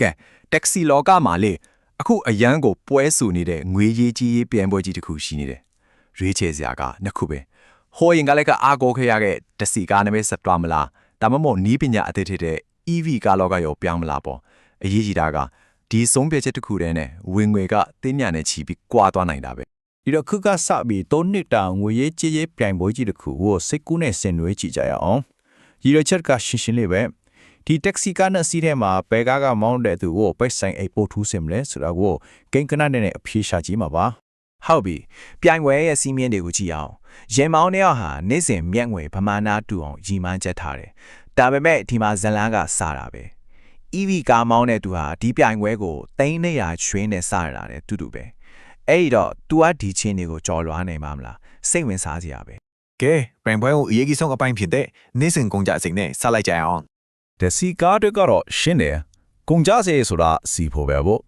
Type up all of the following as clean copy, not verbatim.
ကဲတက္ကစီလောကမှာလေအခုအရန်ကိုပွဲဆူနေတဲ့ငွေရေးကြီးရေးပြန်ပွဲကြီးတစ်ခုရှိနေတယ်ရွေးချယ်စရာကနှစ်ခုပဲဟိုရင်ကလည်းကအားကိုးခဲ့ရတဲ့တစီကားနဲ့ပဲဆက်သွားမလားဒါမှမဟုတ်နီးပညာအသစ်တဲ့ EV ကားလောကရောပြောင်းမလားပေါ့အရေးကြီးတာကဒီဆုံးဖြတ်ချက်တစ်ခုတည်းနဲ့ဝင်ငွေကတင်းညာနဲ့ချီပြီးကွာသွားနိုင်တာပဲဒီတော့ခုကစပြီး3နှစ်တာငွေရေးကြေးရေးပြိုင်ပွဲကြီးတစ်ခုကိုစိတ်ကူးနဲ့ဆင်နွှဲကြည့်ကြရအောင်ဒီရချက်ကရှင်းရှင်းလေးပဲဒီတက္ကစီကားနဲ့စီးထဲမှာဘဲကားကမောင်းတဲ့သူကိုပိတ်ဆိုင်အိတ်ပို့ထူးစင်မလဲဆိုတော့ကိုကိန်းကနနဲ့အဖြေရှာကြည့်မှာပါဟုတ်ပြီပြိုင်ပွဲရဲ့စီးမြင်တွေကိုကြည့်အောင်ရင်မောင်းတဲ့ဟာနေ့စဉ်မြက်ငွေပမာဏတူအောင်ရီမှန်းချက်ထားတယ်ဒါပေမဲ့ဒီမှာဇလန်းကစတာပဲ EV ကားမောင်းတဲ့သူဟာဒီပြိုင်ပွဲကို300ရွှေနဲ့စရတာတဲ့တူတူပဲအဲ့ဒီတော့ तू ကဒီချင်းတွေကိုကြော်လွှားနိုင်မှာမလားစိတ်ဝင်စားစရာပဲကဲပြိုင်ပွဲကိုအရေးကြီးဆုံးအပိုင်းဖြစ်တဲ့နေ့စဉ်ကုန်ကြစိတ်နဲ့ဆက်လိုက်ကြအောင်တစီကားတွေကတော့ရှင်းတယ်ကုန်ကြစေဆိုတာစီဖို့ပဲပေါ့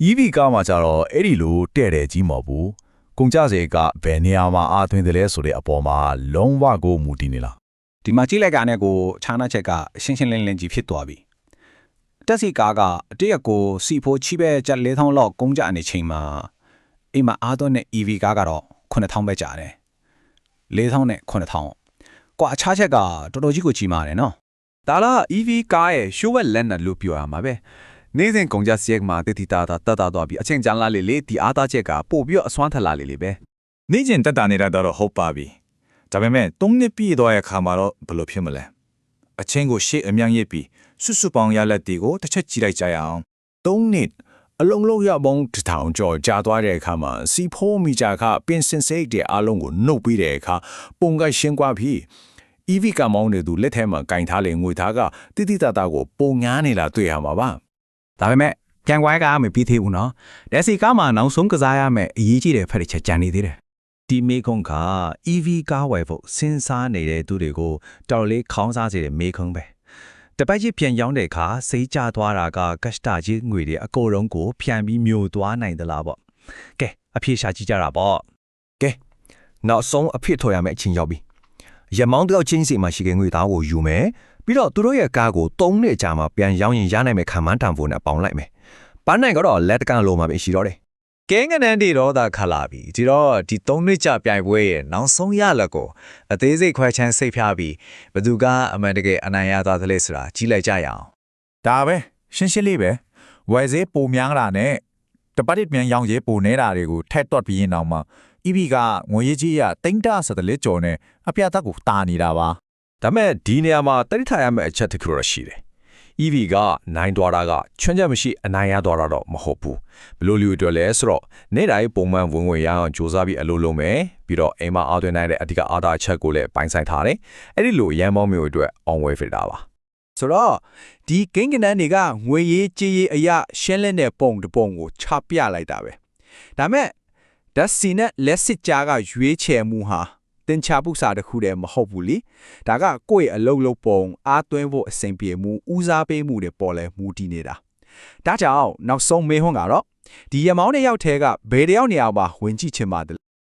EV ကားမှာကြတော့အဲ့ဒီလိုတဲ့တယ်ကြီးမဟုတ်ဘူးကုန်ကြစေကဘယ်နေရာမှာအားသွင်းတယ်လဲဆိုတဲ့အပေါ်မှာလုံးဝကိုမူတည်နေလားဒီမှာကြည့်လိုက်ကနေကိုခြားနာချက်ကရှင်းရှင်းလင်းလင်းကြီးဖြစ်သွားပြီတက်စီကားကအတရက်ကိုစီဖိုးချိပဲကြက်4000လောက်ကုန်ကြအနေချိန်မှာအိမ်မှာအားသွင်းတဲ့ EV ကားကတော့9000ပဲကြာတယ်4000နဲ့9000ကွာအခြားချက်ကတော်တော်ကြီးကိုကြီးမားတယ်နော်ဒါလား EV ကားရဲ့ရှိုးဝက်လက်နက်လို့ပြောရမှာပဲနေ့စဉ်ကုန်ကြစရက်မှာတတိတာသွားပြီးအချင်းကြမ်းလာလေဒီအားသားချက်ကပို့ပြီးအစွမ်းထလာလေပဲနေ့စဉ်တက်တာနေတာတော့ဟုတ်ပါပြီဒါပေမဲ့3နှစ်ပြည့်သွားတဲ့အခါမှာတော့ဘယ်လိုဖြစ်မလဲအချင်းကိုရှေ့အမြန်ရစ်ပြီးစွတ်ပေါင်းရလက်တီကိုတစ်ချက်ကြည့်လိုက်ကြရအောင်3နှစ်အလုံးလုံးရပေါင်း1000ကျော်ကြာသွားတဲ့အခါမှာစီဖိုးမီဂျာကပင်စင်စိတ်တဲ့အလုံးကိုနှုတ်ပြီးတဲ့အခါပုံကရှင်းကွာပြီး EV ကမောင်းနေသူလက်ထဲမှာကင်ထားလေငွေသားကတိတိတတ်ကိုပုံငားနေလာတွေ့ရမှာပါဒါပေမဲ့ကြံကွိုင်းကမပြီးသေးဘူးနော်လက်စီကားမှာနောက်ဆုံးကစားရမယ်အရေးကြီးတဲ့ဖက်တစ်ချက်ကြံနေသေးတယ်ဒီမေခွန်က EV ကားဝယ်ဖို့စဉ်းစားနေတဲ့သူတွေကိုတော်လေးခေါင်းစားစေတဲ့မေခွန်ပဲတပတ်ကြီးပြန်ရောက်တဲ့အခါစိတ်ကြသွားတာကကစတာကြီးငွေတွေအကိုတုံးကိုဖြန်ပြီးမျိုးသွားနိုင်သလားပေါ့ကဲအဖြေရှာကြည့်ကြတာပေါ့ကဲနောက်ဆုံးအဖြစ်ထွက်ရမယ့်အချိန်ရောက်ပြီရမောင်းတယောက်ချင်းစီမှာရှိတဲ့ငွေသားကိုယူမယ်ပြီးတော့သူတို့ရဲ့ကားကို3နှစ်ကြာမှပြန်ရောင်းရင်ရနိုင်မယ့်ခံမှန်းတန်ဖိုးနဲ့ပေါင်းလိုက်မယ်ပန်းနိုင်ကတော့လက်တကန်လိုမှာပဲရှိတော့တယ်ကဲငနန်းတီတော့သာခလာပြီဒီတော့ဒီ3နှစ်ကြာပြိုင်ပွဲရဲ့နောက်ဆုံးရလက်ကိုအသေးစိတ်ခွဲချမ်းစိတ်ဖြားပြီးဘသူကအမှန်တကယ်အနိုင်ရသွားသလဲဆိုတာကြီးလိုက်ကြရအောင်ဒါပဲရှင်းရှင်းလေးပဲဝယ်စေးပုံများတာနဲ့တပတ်တစ်မြန်ရောင်းရေးပုံနေတာတွေကိုထက်တွက်ပြီးရင်တော့မှ EV ကငွေရေးကြီးရတိမ့်တာဆိုတဲ့လက်ကြော်နဲ့အပြတ်သက်ကိုတာနေတာပါဒါမဲ့ဒီနေရာမှာတတိထားရမယ့်အချက်တစ်ခုတော့ရှိတယ် EV ကနိုင်သွားတာကချွန်းချက်မရှိအနိုင်ရသွားတာတော့မဟုတ်ဘူးဘလို့လူတွေလဲဆိုတော့နေ့တိုင်းပုံမှန်ဝင်ဝင်ရအောင်စူးစမ်းပြီးအလုပ်လုပ်မယ်ပြီးတော့အိမ်မှာအားသွင်းနိုင်တဲ့အဓိကအားသာချက်ကိုလည်းပိုင်းဆိုင်ထားတယ်အဲ့ဒီလိုရန်မောင်းမျိုးအတွက် on way ဖြစ်တာပါဆိုတော့ဒီကိန်းကနန်းတွေကငွေရေးကြေးရေးအရာရှင်းလင်းတဲ့ပုံတစ်ပုံကိုချပြလိုက်တာပဲဒါမဲ့ဓာတ်စီနဲ့လက်စစ်ကြားကရွေးချယ်မှုဟာတင်ချပုစာတစ်ခုတည်းမဟုတ်ဘူးလေဒါကကိုယ့်ရဲ့အလုပ်လုပ်ပုံအားသွင်းဖို့အဆင်ပြေမှုဦးစားပေးမှုတွေပေါ်လဲမူတည်နေတာဒါကြောင့်နောက်ဆုံးမေးခွန်းကတော့ဒီရမောင်းတဲ့ရောက်ထဲကဘယ်တယောက်နေရာမှာဝင်ကြည့်ချင်ပါ